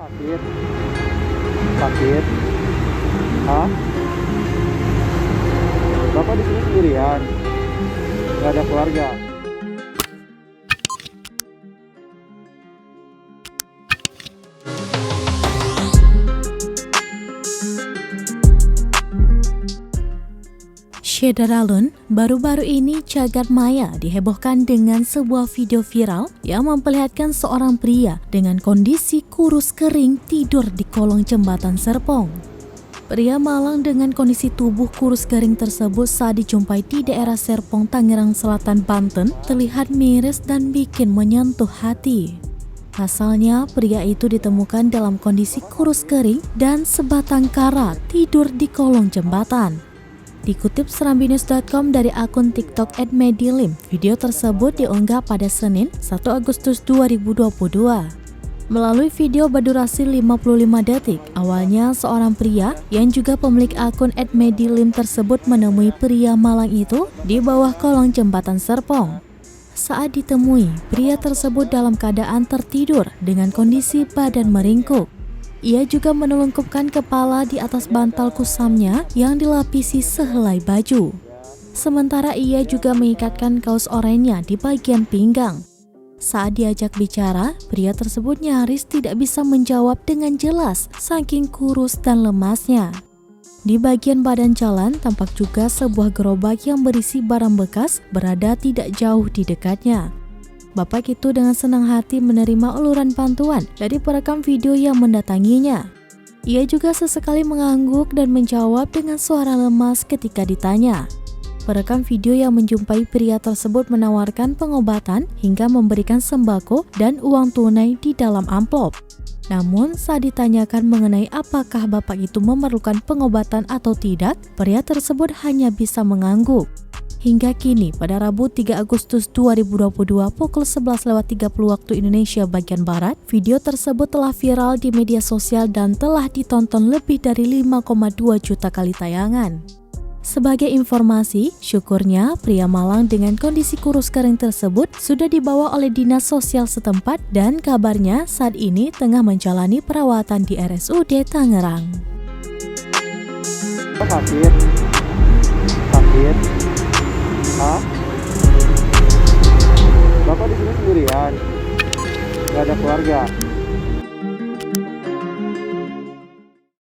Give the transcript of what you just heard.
Sakit? Sakit? Hah? Bapak di sini sendirian? Nggak ada keluarga? Syederalun, baru-baru ini jagat maya dihebohkan dengan sebuah video viral yang memperlihatkan seorang pria dengan kondisi kurus kering tidur di kolong jembatan Serpong. Pria Malang dengan kondisi tubuh kurus kering tersebut saat dijumpai di daerah Serpong, Tangerang Selatan, Banten terlihat miris dan bikin menyentuh hati. Pasalnya, pria itu ditemukan dalam kondisi kurus kering dan sebatang kara tidur di kolong jembatan. Dikutip serambinews.com dari akun TikTok @medilim, video tersebut diunggah pada Senin 1 Agustus 2022. Melalui video berdurasi 55 detik, awalnya seorang pria yang juga pemilik akun @medilim tersebut menemui pria Malang itu di bawah kolong jembatan Serpong. Saat ditemui, pria tersebut dalam keadaan tertidur dengan kondisi badan meringkuk. Ia juga menelungkupkan kepala di atas bantal kusamnya yang dilapisi sehelai baju. Sementara ia juga mengikatkan kaos oranye di bagian pinggang. Saat diajak bicara, pria tersebut nyaris tidak bisa menjawab dengan jelas saking kurus dan lemasnya. Di bagian badan jalan tampak juga sebuah gerobak yang berisi barang bekas berada tidak jauh di dekatnya. Bapak itu dengan senang hati menerima uluran bantuan dari perekam video yang mendatanginya. Ia juga sesekali mengangguk dan menjawab dengan suara lemas ketika ditanya. Perekam video yang menjumpai pria tersebut menawarkan pengobatan hingga memberikan sembako dan uang tunai di dalam amplop. Namun saat ditanyakan mengenai apakah bapak itu memerlukan pengobatan atau tidak, pria tersebut hanya bisa mengangguk. Hingga kini, pada Rabu 3 Agustus 2022 pukul 11.30 waktu Indonesia bagian Barat, video tersebut telah viral di media sosial dan telah ditonton lebih dari 5,2 juta kali tayangan. Sebagai informasi, syukurnya pria Malang dengan kondisi kurus kering tersebut sudah dibawa oleh dinas sosial setempat dan kabarnya saat ini tengah menjalani perawatan di RSUD Tangerang. Sakit? Sakit? Hah? Bapak di sini sendirian? Nggak ada keluarga?